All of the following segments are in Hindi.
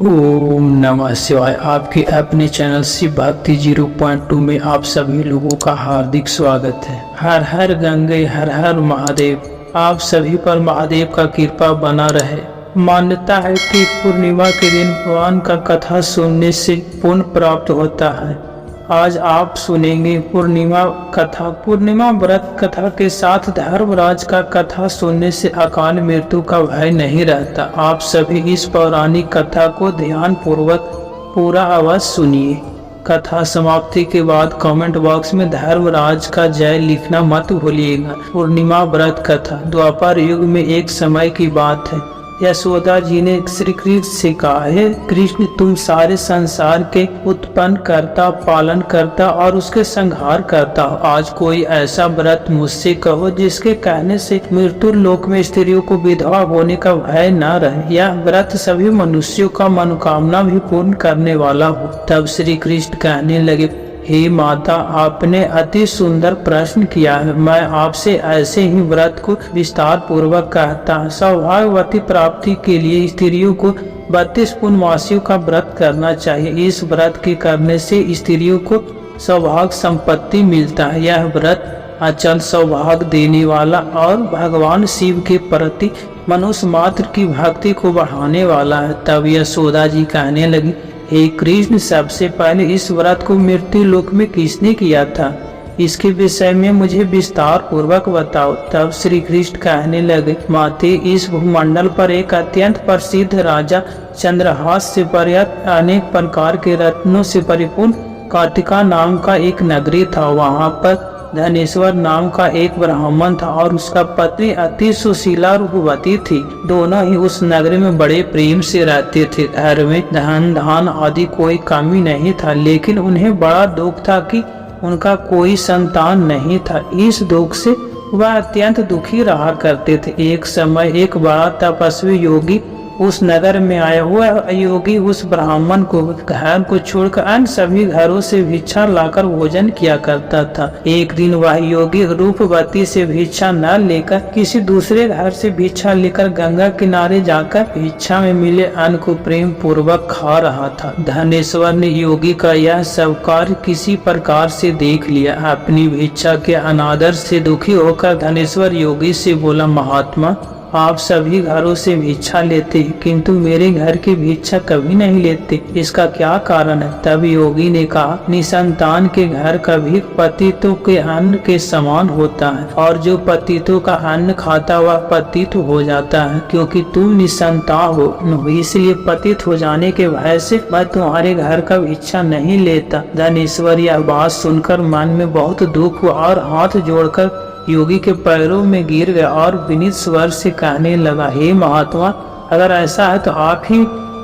ओम नमः शिवाय। आपके अपने चैनल शिव भक्ति 0.2 में आप सभी लोगों का हार्दिक स्वागत है। हर हर गंगे हर हर महादेव। आप सभी पर महादेव का कृपा बना रहे। मान्यता है कि पूर्णिमा के दिन भगवान का कथा सुनने से पुण्य प्राप्त होता है। आज आप सुनेंगे पूर्णिमा कथा। पूर्णिमा व्रत कथा के साथ धर्मराज का कथा सुनने से अकाल मृत्यु का भय नहीं रहता। आप सभी इस पौराणिक कथा को ध्यान पूर्वक पूरा अवश्य सुनिए। कथा समाप्ति के बाद कमेंट बॉक्स में धर्मराज का जय लिखना मत भूलिएगा। पूर्णिमा व्रत कथा। द्वापर युग में एक समय की बात है। यशोदा जी ने श्री कृष्ण से कहा, हे कृष्ण, तुम सारे संसार के उत्पन्न करता, पालन करता और उसके संहार करता हो। आज कोई ऐसा व्रत मुझसे कहो जिसके कहने से मृत्यु लोक में स्त्रियों को विधवा होने का भय न रहे। यह व्रत सभी मनुष्यों का मनोकामना भी पूर्ण करने वाला हो। तब श्री कृष्ण कहने लगे, हे माता, आपने अति सुंदर प्रश्न किया है। मैं आपसे ऐसे ही व्रत को विस्तार पूर्वक कहता हूँ। सौभाग्यवती प्राप्ति के लिए स्त्रियों को 32 पूर्णमासियों का व्रत करना चाहिए। इस व्रत के करने से स्त्रियों को सौभाग्य संपत्ति मिलता है। यह व्रत अचल सौभाग्य देने वाला और भगवान शिव के प्रति मनुष्य मात्र की भक्ति को बढ़ाने वाला है। तब यशोदा जी कहने लगी, हे कृष्ण, सबसे पहले इस व्रत को मृत्यु लोक में किसने किया था? इसके विषय में मुझे विस्तार पूर्वक बताओ। तब श्री कृष्ण कहने लगे, माते, इस भूमंडल पर एक अत्यंत प्रसिद्ध राजा चंद्रहास से पर्याप्त अनेक प्रकार के रत्नों से परिपूर्ण कार्तिका नाम का एक नगरी था। वहाँ पर धनेश्वर नाम का एक ब्राह्मण था और उसका पत्नी अति सुशीला रूपवती थी। दोनों ही उस नगरी में बड़े प्रेम से रहते थे। घर में धन धान आदि कोई कमी नहीं था, लेकिन उन्हें बड़ा दुख था कि उनका कोई संतान नहीं था। इस दुख से वह अत्यंत दुखी रहा करते थे। एक समय एक बड़ा तपस्वी योगी उस नगर में आया हुआ योगी उस ब्राह्मण को घर को छोड़कर अन्य सभी घरों से भिक्षा लाकर भोजन किया करता था। एक दिन वह योगी रूपवती से भिक्षा न लेकर किसी दूसरे घर से भिक्षा लेकर गंगा किनारे जाकर भिक्षा में मिले अन्न को प्रेम पूर्वक खा रहा था। धनेश्वर ने योगी का यह सब कार्य किसी प्रकार से देख लिया। अपनी भिक्षा के अनादर से दुखी होकर धनेश्वर योगी से बोला, महात्मा, आप सभी घरों से भिक्षा लेते हैं, किंतु मेरे घर की भिक्षा कभी नहीं लेते। इसका क्या कारण है? तब योगी ने कहा, निसंतान के घर कभी पतितों के अन्न के समान होता है, और जो पतितों का अन्न खाता वह पतित हो जाता है। क्योंकि तुम निसंतान हो, इसलिए पतित हो जाने के भय से मैं तुम्हारे घर का भिक्षा नहीं लेता। धनेश्वर यह बात सुनकर मन में बहुत दुख हुआ और हाथ जोड़कर योगी के पैरों में गिर गया और विनीत स्वर से कहने लगा, हे महात्मा, अगर ऐसा है तो आप ही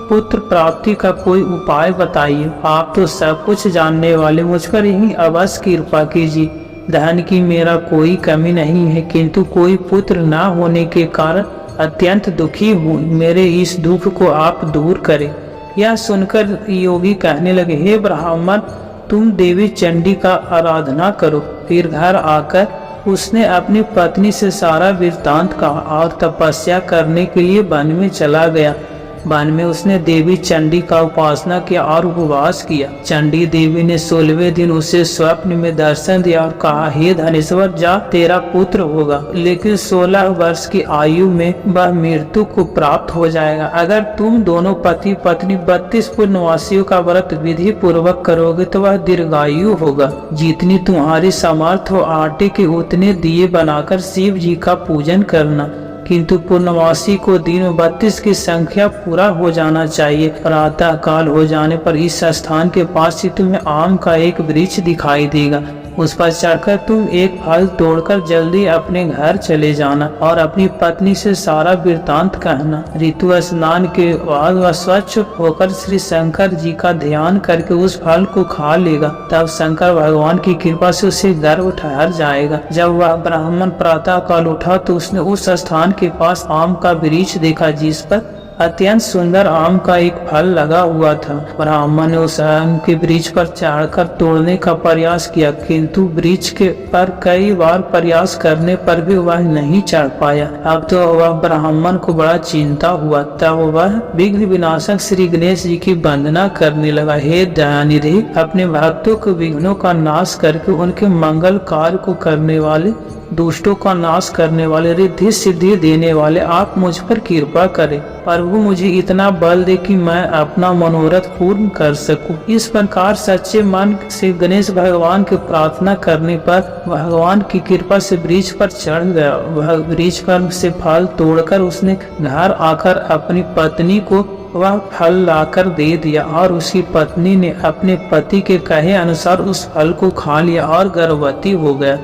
पुत्र प्राप्ति का कोई उपाय बताइए। आप तो सब कुछ जानने वाले, मुझ पर ही अवश्य कृपा कीजिए। धन की मेरा कोई कमी नहीं है, किंतु कोई पुत्र न होने के कारण अत्यंत दुखी हूँ। मेरे इस दुख को आप दूर करें। यह सुनकर योगी कहने लगे, हे ब्राह्मण, तुम देवी चंडी का आराधना करो। फिर घर आकर उसने अपनी पत्नी से सारा वृत्तांत कहा और तपस्या करने के लिए वन में चला गया। वन में उसने देवी चंडी का उपासना किया और उपवास किया। चंडी देवी ने 16वें दिन उसे स्वप्न में दर्शन दिया और कहा, हे धनेश्वर, जा, तेरा पुत्र होगा, लेकिन 16 वर्ष की आयु में वह मृत्यु को प्राप्त हो जाएगा। अगर तुम दोनों पति पत्नी 32 पूर्णवासियों का व्रत विधि पूर्वक करोगे तो वह दीर्घायु होगा। जितनी तुम्हारी सामर्थ्य हो, आटे के उतने दिए बनाकर शिव जी का पूजन करना, किंतु पूर्णमासी को दिन में 32 की संख्या पूरा हो जाना चाहिए। प्रातः काल हो जाने पर इस स्थान के पास ही तुम्हें आम का एक वृक्ष दिखाई देगा। उस पर चढ़कर तुम एक फल तोड़कर जल्दी अपने घर चले जाना और अपनी पत्नी से सारा वृत्तांत कहना। ऋतु स्नान के बाद वह स्वच्छ होकर श्री शंकर जी का ध्यान करके उस फल को खा लेगा। तब शंकर भगवान की कृपा से उसे गर्भ ठहर जाएगा। जब वह ब्राह्मण प्रातः काल उठा तो उसने उस स्थान के पास आम का वृक्ष देखा जिस पर अत्यंत सुंदर आम का एक फल लगा हुआ था। ब्राह्मण ने उस आम के वृक्ष पर चढ़कर तोड़ने का प्रयास किया, किंतु वृक्ष के पर कई बार प्रयास करने पर भी वह नहीं चढ़ पाया। अब तो वह ब्राह्मण को बड़ा चिंता हुआ। तब वह विघ्न विनाशक श्री गणेश जी की वंदना करने लगा। हे दयानिधि, अपने भक्तों के विघ्नों का नाश करके उनके मंगल कार्य को करने वाले, दुष्टों का नाश करने वाले, रिद्धि सिद्धि देने वाले, आप मुझ पर कृपा करें। प्रभु मुझे इतना बल दे कि मैं अपना मनोरथ पूर्ण कर सकूं। इस प्रकार सच्चे मन से गणेश भगवान की प्रार्थना करने पर भगवान की कृपा से वृक्ष पर चढ़ गया। वह वृक्ष पर से फल तोड़कर उसने घर आकर अपनी पत्नी को वह फल लाकर दे दिया और उसकी पत्नी ने अपने पति के कहे अनुसार उस फल को खा लिया और गर्भवती हो गया।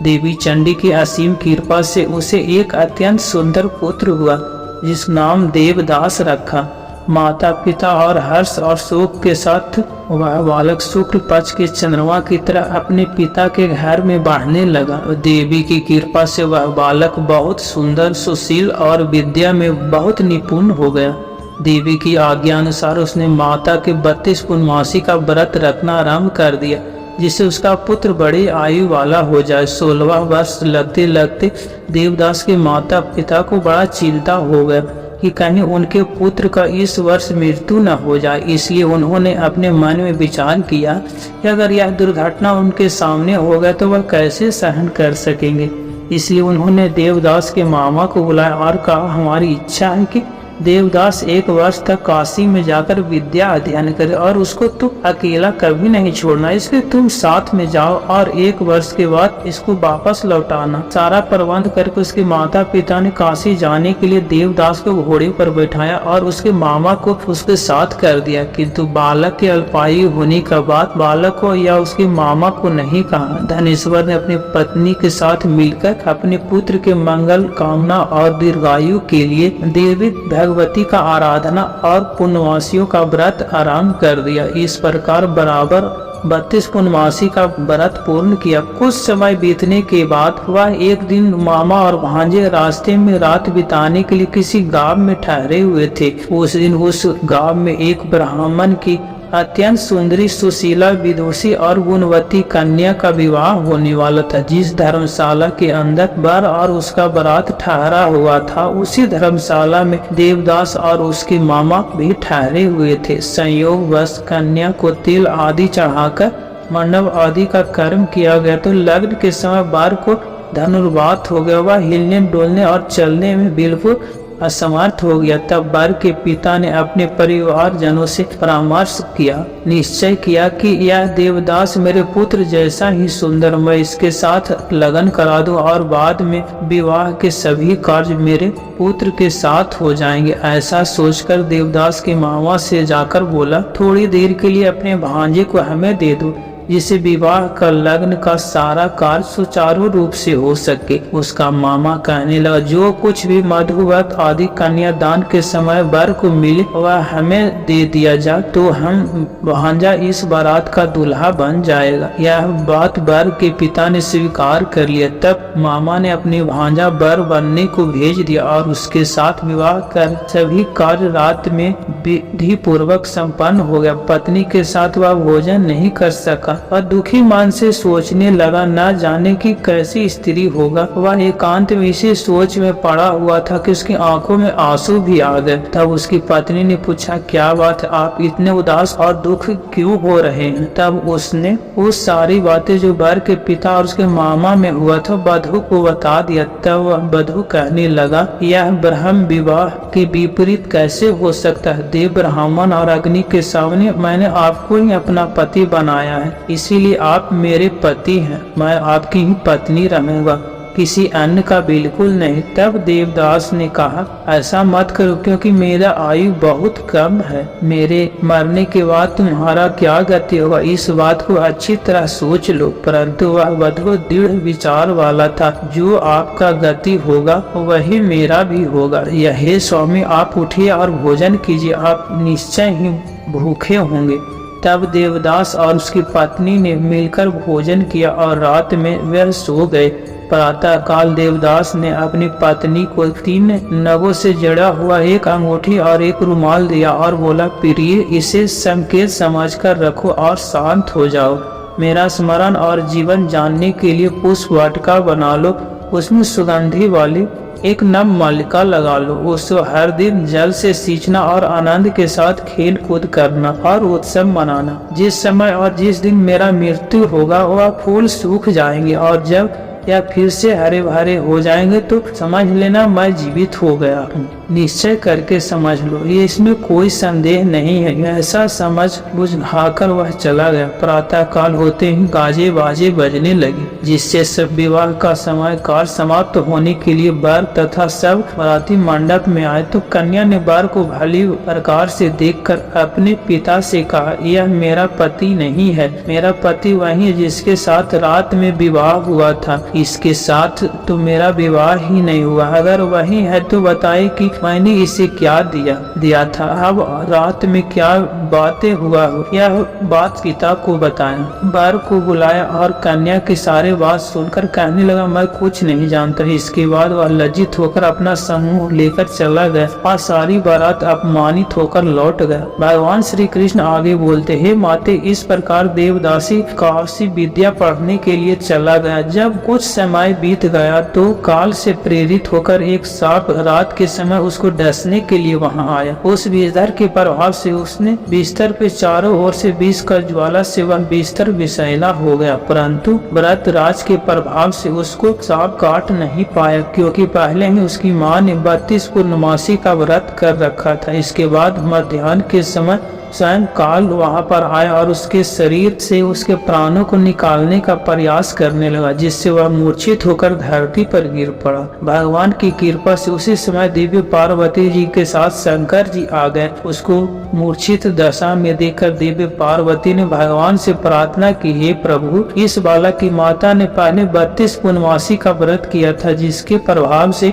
देवी चंडी की असीम कृपा से उसे एक अत्यंत सुंदर पुत्र हुआ, जिस नाम देवदास रखा। माता पिता और हर्ष और शोक के साथ वह बालक शुक्ल पक्ष के चंद्रमा की तरह अपने पिता के घर में बढ़ने लगा। देवी की कृपा से वह बालक बहुत सुंदर, सुशील और विद्या में बहुत निपुण हो गया। देवी की आज्ञा अनुसार उसने माता के 32 पूर्णमासी का व्रत रखना आरंभ कर दिया, जिससे उसका पुत्र बड़ी आयु वाला हो जाए। 16वां वर्ष लगते लगते देवदास के माता पिता को बड़ा चिंता हो गया कि कहीं उनके पुत्र का इस वर्ष मृत्यु न हो जाए। इसलिए उन्होंने अपने मन में विचार किया कि अगर यह दुर्घटना उनके सामने हो गया तो वह कैसे सहन कर सकेंगे। इसलिए उन्होंने देवदास के मामा को बुलाया और कहा, हमारी इच्छा है कि देवदास 1 वर्ष तक काशी में जाकर विद्या अध्ययन करे और उसको तुम अकेला कभी नहीं छोड़ना। इसलिए तुम साथ में जाओ और 1 वर्ष के बाद इसको वापस लौटाना। सारा प्रबंध करके उसके माता पिता ने काशी जाने के लिए देवदास को घोड़े पर बैठाया और उसके मामा को उसके साथ कर दिया, किंतु बालक के अल्पायु होने का बात बालक को या उसके मामा को नहीं कहा। धनेश्वर ने अपनी पत्नी के साथ मिलकर अपने पुत्र के मंगल कामना और दीर्घायु के लिए देवी भगवती का आराधना और पूर्णमासियों का व्रत आरंभ कर दिया। इस प्रकार बराबर 32 पूर्णमासी का व्रत पूर्ण किया। कुछ समय बीतने के बाद वह एक दिन मामा और भांजे रास्ते में रात बिताने के लिए किसी गांव में ठहरे हुए थे। उस दिन उस गांव में एक ब्राह्मण की अत्यंत सुंदरी, सुशीला, विदुषी और गुणवती कन्या का विवाह होने वाला था। जिस धर्मशाला के अंदर वर और उसका बारात ठहरा हुआ था, उसी धर्मशाला में देवदास और उसके मामा भी ठहरे हुए थे। संयोगवश कन्या को तिल आदि चढ़ाकर मंडप आदि का कर्म किया गया तो लग्न के समय वर को धनुर्वात हो गया। वह हिलने डोलने और चलने में बिल्कुल असमर्थ हो गया। तब वर के पिता ने अपने परिवार जनों से परामर्श किया, निश्चय किया कि यह देवदास मेरे पुत्र जैसा ही सुंदर, मैं इसके साथ लगन करा दूं और बाद में विवाह के सभी कार्य मेरे पुत्र के साथ हो जाएंगे। ऐसा सोचकर देवदास के मामा से जाकर बोला, थोड़ी देर के लिए अपने भांजे को हमें दे दो, जिसे विवाह का लग्न का सारा कार्य सुचारू रूप से हो सके। उसका मामा कहने लगा, जो कुछ भी मधुवत आदि कन्यादान के समय वर को मिले वह हमें दे दिया जा, तो हम भांजा इस बारात का दूल्हा बन जाएगा। यह बात वर के पिता ने स्वीकार कर लिया। तब मामा ने अपनी भांजा वर बनने को भेज दिया और उसके साथ विवाह कर सभी कार्य रात में विधि पूर्वक संपन्न हो गया। पत्नी के साथ वह भोजन नहीं कर सका और दुखी मन से सोचने लगा, न जाने की कैसी स्त्री होगा। वह एकांत में इसी सोच में पड़ा हुआ था कि उसकी आंखों में आंसू भी आ गए। तब उसकी पत्नी ने पूछा, क्या बात है, आप इतने उदास और दुख क्यों हो रहे हैं? तब उसने उस सारी बातें जो वर के पिता और उसके मामा में हुआ था वधु को बता दिया। तब वह वधु कहने लगा, यह ब्रह्म विवाह के विपरीत कैसे हो सकता है? देव ब्राह्मण और अग्नि के सामने मैंने आपको ही अपना पति बनाया है, इसीलिए आप मेरे पति हैं। मैं आपकी ही पत्नी रहूंगा, किसी अन्य का बिल्कुल नहीं। तब देवदास ने कहा, ऐसा मत करो, क्योंकि मेरा आयु बहुत कम है। मेरे मरने के बाद तुम्हारा क्या गति होगा, इस बात को अच्छी तरह सोच लो। परंतु वह वधु दृढ़ विचार वाला था, जो आपका गति होगा वही मेरा भी होगा। यह स्वामी, आप उठिए और भोजन कीजिए, आप निश्चय ही भूखे होंगे। तब देवदास और उसकी पत्नी ने मिलकर भोजन किया और रात में वह सो गए। प्रातः काल देवदास ने अपनी पत्नी को 3 नगों से जड़ा हुआ एक अंगूठी और एक रुमाल दिया और बोला, प्रिय, इसे संकेत समझकर रखो और शांत हो जाओ। मेरा स्मरण और जीवन जानने के लिए पुष्प वाटिका बना लो, उसमें सुगंधि वाली एक नव मालिका लगा लो, उसको हर दिन जल से सींचना और आनंद के साथ खेल कूद करना और उत्सव मनाना। जिस समय और जिस दिन मेरा मृत्यु होगा वह फूल सूख जाएंगे और जब या फिर से हरे भरे हो जाएंगे तो समझ लेना मैं जीवित हो गया हूँ। निश्चय करके समझ लो, ये इसमें कोई संदेह नहीं है। ऐसा समझ बुझाकर वह चला गया। प्रातः काल होते ही गाजे बाजे बजने लगे, जिससे सब विवाह का समय काल समाप्त होने के लिए वर तथा सब बाराती मंडप में आए। तो कन्या ने वर को भली प्रकार से देखकर अपने पिता से कहा, यह मेरा पति नहीं है, मेरा पति वही है जिसके साथ रात में विवाह हुआ था, इसके साथ तो मेरा विवाह ही नहीं हुआ। अगर वही है तो बताए कि मैंने इसे क्या दिया था, अब रात में क्या बातें हुआ हो, यह बात पिता को बताया। वर को बुलाया और कन्या की सारे बात सुनकर कहने लगा, मैं कुछ नहीं जानता। इसके बाद वह लज्जित होकर अपना समूह लेकर चला गया और सारी बारात अपमानित होकर लौट गया। भगवान श्री कृष्ण आगे बोलते, हे माते, इस प्रकार देवदासी काशी विद्या पढ़ने के लिए चला गया। जब कुछ समय बीत गया तो काल से प्रेरित होकर एक सांप रात के समय उसको डसने के लिए वहां आया। उस विषधर के प्रभाव से उसने बिस्तर पे चारों ओर से विष का ज्वाला से वह बिस्तर विषैला हो गया, परंतु व्रत राज के प्रभाव से उसको सांप काट नहीं पाया, क्योंकि पहले ही उसकी माँ ने 32 पूर्णमासी का व्रत कर रखा था। इसके बाद मध्याह्न के समय स्वयं काल वहां पर आया और उसके शरीर से उसके प्राणों को निकालने का प्रयास करने लगा, जिससे वह मूर्छित होकर धरती पर गिर पड़ा। भगवान की कृपा से उसी समय दिव्य पार्वती जी के साथ शंकर जी आ गए। उसको मूर्छित दशा में देखकर दिव्य पार्वती ने भगवान से प्रार्थना की, हे प्रभु, इस बालक की माता ने पहले 32 पूर्णमासी का व्रत किया था, जिसके प्रभाव से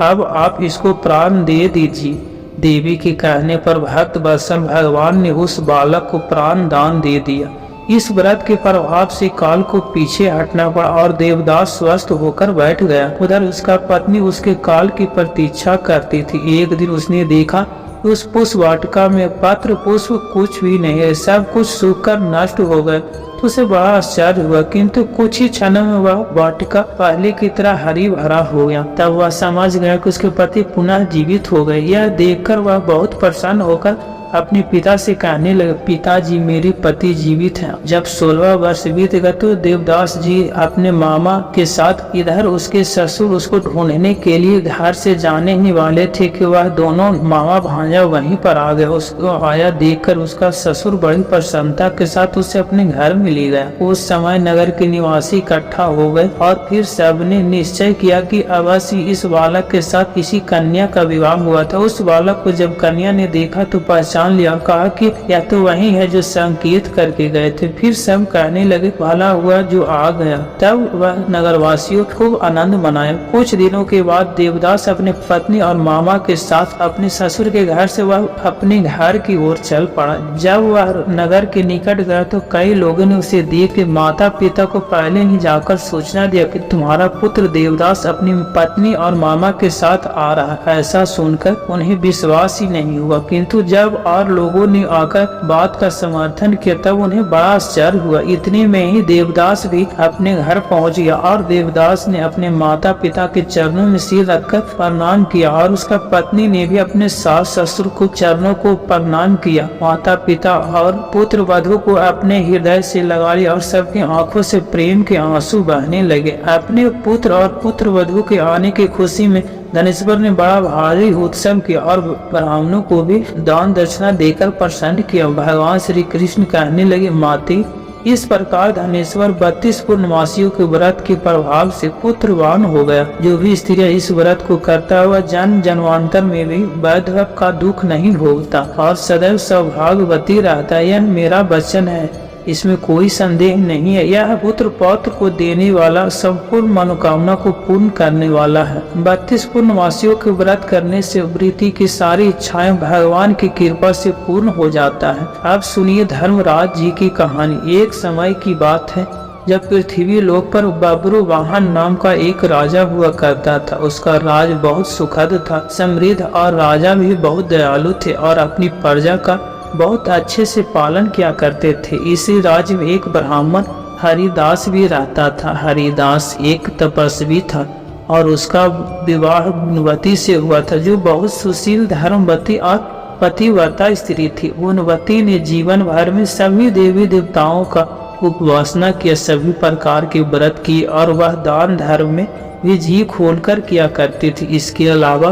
अब आप इसको प्राण दे दीजिए। देवी के कहने पर भक्त वत्सल भगवान ने उस बालक को प्राण दान दे दिया। इस व्रत के प्रभाव से काल को पीछे हटना पड़ा और देवदास स्वस्थ होकर बैठ गया। उधर उसका पत्नी उसके काल की प्रतीक्षा करती थी। एक दिन उसने देखा उस पुष्प वाटिका में पत्र पुष्प कुछ भी नहीं है, सब कुछ सूखकर नष्ट हो गए। तो उसे बड़ा आश्चर्य हुआ, किंतु कुछ ही क्षणों में वह वाटिका पहले की तरह हरी भरा हो गया। तब वह समझ गया कि उसके पति पुनः जीवित हो गए। यह देखकर वह बहुत प्रसन्न होकर अपने पिता से कहने लगे, पिताजी, मेरे पति जीवित हैं। जब 16 वर्ष बीत गए तो देवदास जी अपने मामा के साथ इधर उसके ससुर उसको ढूंढने के लिए घर से जाने ही वाले थे कि वह दोनों मामा भांजा वहीं पर आ गए। उसको आया देखकर उसका ससुर बड़ी प्रसन्नता के साथ उससे अपने घर में ले गया। उस समय नगर के निवासी इकट्ठा हो गए और फिर सबने निश्चय किया कि अवश्य इस बालक के साथ किसी कन्या का विवाह हुआ था। उस बालक को जब कन्या ने देखा तो पहचान लिया, कहा कि यह तो वही है जो संकेत करके गए थे। फिर सब कहने लगे, भला हुआ जो आ गया। तब वह नगरवासियों खूब आनंद मनाया। कुछ दिनों के बाद देवदास अपने पत्नी और मामा के साथ अपने ससुर के घर से वह अपने घर की ओर चल पड़ा। जब वह नगर के निकट गया तो कई लोगों ने उसे देख के माता पिता को पहले ही जाकर सूचना दिया कि तुम्हारा पुत्र देवदास अपनी पत्नी और मामा के साथ आ रहा है। ऐसा सुनकर उन्हें विश्वास ही नहीं हुआ, किंतु जब और लोगों ने आकर बात का समर्थन किया तब उन्हें बड़ा आश्चर्य हुआ। इतने में ही देवदास भी अपने घर पहुंच गया और देवदास ने अपने माता पिता के चरणों में सिर रखकर प्रणाम किया और उसका पत्नी ने भी अपने सास ससुर को चरणों को प्रणाम किया। माता पिता और पुत्र वधू को अपने हृदय से लगा लिया और सबकी आंखों से प्रेम के आंसू बहने लगे। अपने पुत्र और पुत्र वधू के आने की खुशी में धनेश्वर ने बड़ा भारी उत्सव किया और ब्राह्मणों को भी दान दक्षिणा देकर प्रसन्न किया। भगवान श्री कृष्ण कहने लगे, माते, इस प्रकार धनेश्वर 32 पूर्णमासियों के व्रत के प्रभाव से पुत्रवान हो गया। जो भी स्त्रियां इस व्रत को करता हुआ जन्म जन्मांतर में भी वैधव्य का दुख नहीं भोगता और सदैव सौभाग्यवती रहता, यह मेरा वचन है, इसमें कोई संदेह नहीं है। यह पुत्र पौत्र को देने वाला, संपूर्ण मनोकामना को पूर्ण करने वाला है। 32 पूर्णमासियों के व्रत करने से वृत्ति की सारी इच्छाएं भगवान की कृपा से पूर्ण हो जाता है। अब सुनिए धर्मराज जी की कहानी। एक समय की बात है, जब पृथ्वी लोक पर बब्रुवाहन नाम का एक राजा हुआ करता था। उसका राज बहुत सुखद था, समृद्ध, और राजा भी बहुत दयालु थे और अपनी प्रजा का बहुत अच्छे से पालन किया करते थे। इसी राज्य में एक ब्राह्मण हरिदास भी रहता था। हरिदास एक तपस्वी था और उसका विवाह गुणवती से हुआ था, जो बहुत सुशील, धर्मवती और पतिव्रता स्त्री थी। गुणवती ने जीवन भर में सभी देवी देवताओं का उपासना किया, सभी प्रकार के व्रत किए और वह दान धर्म में भी जी खोलकर किया करती थी। इसके अलावा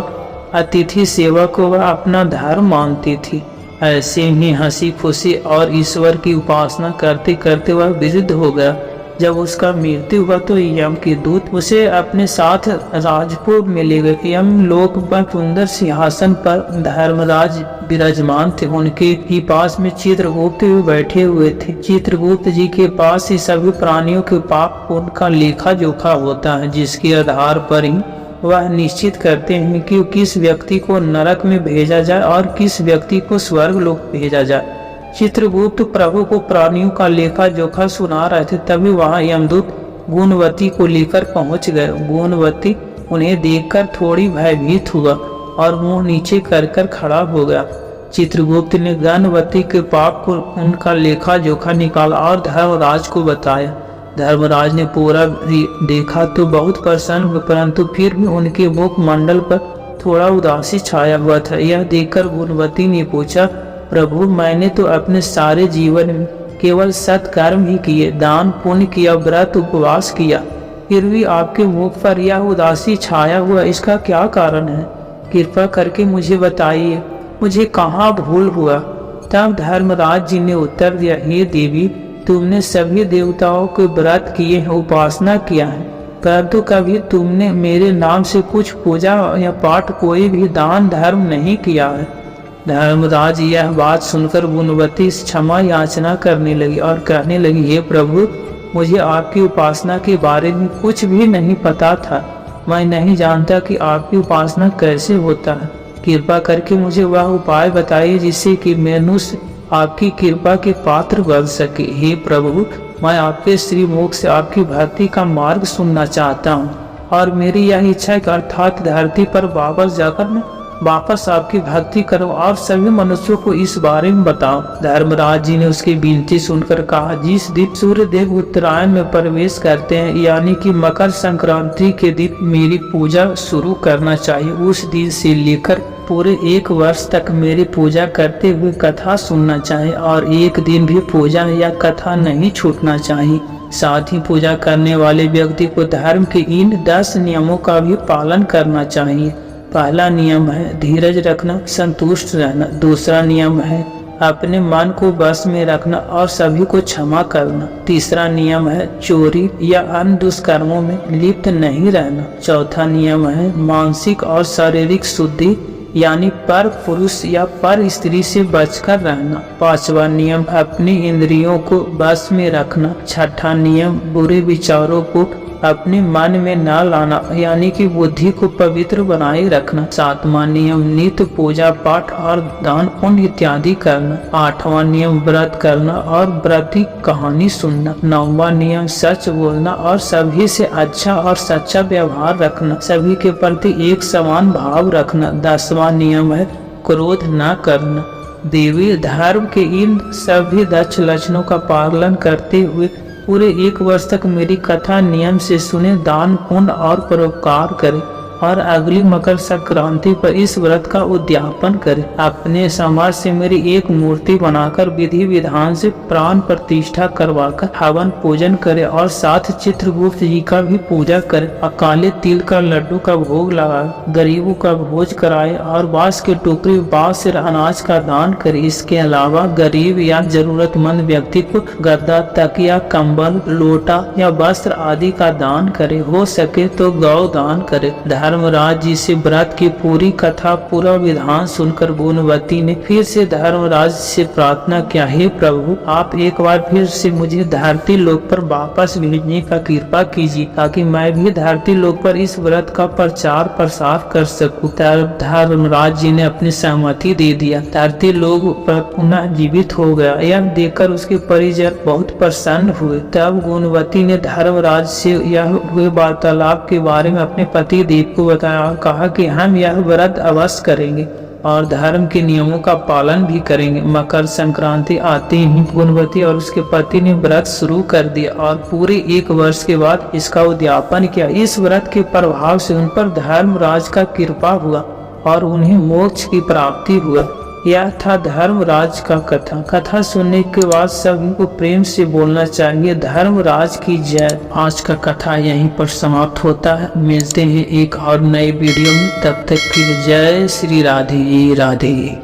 अतिथि सेवा को वह अपना धर्म मानती थी। ऐसे ही हंसी खुशी और ईश्वर की उपासना करते करते वह वृद्ध हो गया। जब उसका मृत्यु हुआ तो यम के दूत उसे अपने साथ राजपुर में ले गए। यम लोक पर सुंदर सिंहासन पर धर्मराज विराजमान थे। उनके ही पास में चित्रगुप्त भी बैठे हुए थे। चित्रगुप्त जी के पास ही सभी प्राणियों के पाप पुण्य का लेखा जोखा होता है, जिसके आधार पर ही वह निश्चित करते हैं कि किस व्यक्ति को नरक में भेजा जाए और किस व्यक्ति को स्वर्ग लोक भेजा जाए। चित्रगुप्त प्रभु को प्राणियों का लेखा जोखा सुना रहे थे, तभी वहां यमदूत गुणवती को लेकर पहुंच गए। गुणवती उन्हें देखकर थोड़ी भयभीत हुआ और मुंह नीचे कर खड़ा हो गया। चित्रगुप्त ने गुणवती के पाप को उनका लेखा जोखा निकाला और धर्मराज को बताया। धर्मराज ने पूरा देखा तो बहुत प्रसन्न हुए, परंतु फिर भी उनके मुख मंडल पर थोड़ा उदासी छाया हुआ था। यह देखकर गुणवती ने पूछा, प्रभु, मैंने तो अपने सारे जीवन में केवल सत्कर्म ही किए, दान पुण्य किया, व्रत उपवास किया, फिर भी आपके मुख पर यह उदासी छाया हुआ, इसका क्या कारण है? कृपा करके मुझे बताइए, मुझे कहाँ भूल हुआ? तब धर्मराज जी ने उत्तर दिया, हे देवी, तुमने सभी देवताओं के व्रत किए हैं, उपासना किया है, परंतु कभी तुमने मेरे नाम से कुछ पूजा या पाठ, कोई भी दान धर्म नहीं किया है। धर्मराज यह बात सुनकर गुणवती क्षमा याचना करने लगी और कहने लगी, हे प्रभु, मुझे आपकी उपासना के बारे में कुछ भी नहीं पता था। मैं नहीं जानता कि आपकी उपासना कैसे होता है। कृपा करके मुझे वह उपाय बताइए जिससे कि मनुष्य आपकी कृपा के पात्र बन सके। हे प्रभु, मैं आपके श्रीमुख से आपकी भक्ति का मार्ग सुनना चाहता हूँ और मेरी यह इच्छा है कि अर्थात धरती पर वापस जाकर मैं वापस आपकी भक्ति करो और सभी मनुष्यों को इस बारे में बताओ। धर्मराज जी ने उसकी विनती सुनकर कहा, जिस दिन सूर्य देव उत्तरायण में प्रवेश करते हैं, यानी कि मकर संक्रांति के दिन मेरी पूजा शुरू करना चाहिए। उस दिन से लेकर पूरे 1 वर्ष तक मेरी पूजा करते हुए कथा सुनना चाहिए और एक दिन भी पूजा या कथा नहीं छूटना चाहिए। साथ ही पूजा करने वाले व्यक्ति को धर्म के इन 10 नियमों का भी पालन करना चाहिए। पहला नियम है धीरज रखना, संतुष्ट रहना। दूसरा नियम है अपने मन को बस में रखना और सभी को क्षमा करना। तीसरा नियम है चोरी या अन्य दुष्कर्मों में लिप्त नहीं रहना। चौथा नियम है मानसिक और शारीरिक शुद्धि, यानी पर पुरुष या पर स्त्री से बचकर रहना। पांचवा नियम अपनी इंद्रियों को बस में रखना। छठा नियम बुरे विचारों को अपने मन में न लाना, यानी कि बुद्धि को पवित्र बनाए रखना। सातवां नियम नित्य पूजा पाठ और दान पुण्य इत्यादि करना। आठवां नियम व्रत करना और व्रत की कहानी सुनना। नौवां नियम सच बोलना और सभी से अच्छा और सच्चा व्यवहार रखना, सभी के प्रति एक समान भाव रखना। 10वां नियम है क्रोध न करना। देवी धर्म के इन सभी 10 लक्षणों का पालन करते हुए पूरे 1 वर्ष तक मेरी कथा नियम से सुने, दान पुण्य और परोपकार करें और अगली मकर संक्रांति पर इस व्रत का उद्यापन करें। अपने समाज से मेरी एक मूर्ति बनाकर विधि विधान से प्राण प्रतिष्ठा करवाकर हवन पूजन करें और साथ चित्रगुप्त जी का भी पूजा करें। काले तिल का लड्डू का भोग लगाए, गरीबों का भोज कराए और बांस के टोकरी बांस से अनाज का दान करे। इसके अलावा गरीब या जरूरतमंद व्यक्ति को गद्दा, तकिया, कंबल, लोटा या वस्त्र आदि का दान करे। हो सके तो गौ दान करे। धर्मराज जी से व्रत की पूरी कथा पूरा विधान सुनकर गुणवती ने फिर से धर्मराज से प्रार्थना किया, हे प्रभु आप एक बार फिर से मुझे धरती लोक पर वापस भेजने का कृपा कीजिए ताकि मैं भी धरती लोक पर इस व्रत का प्रचार प्रसार कर सकूं। तब धर्मराज जी ने अपनी सहमति दे दिया। धरती लोक पर पुनः जीवित हो गया। यह देखकर उसके परिजन बहुत प्रसन्न हुए। तब गुणवती ने धर्मराज से यह हुए वार्तालाप के बारे में अपने पति देव को बताया और कहा कि हम यह व्रत अवश्य करेंगे और धर्म के नियमों का पालन भी करेंगे। मकर संक्रांति आते ही गुणवती और उसके पति ने व्रत शुरू कर दिया और पूरे 1 वर्ष के बाद इसका उद्यापन किया। इस व्रत के प्रभाव से उन पर धर्मराज का कृपा हुआ और उन्हें मोक्ष की प्राप्ति हुआ। यह था धर्मराज का कथा सुनने के बाद सभी को प्रेम से बोलना चाहिए, धर्मराज की जय। आज का कथा यहीं पर समाप्त होता है। मिलते हैं एक और नए वीडियो में, तब तक की जय श्री राधे राधे।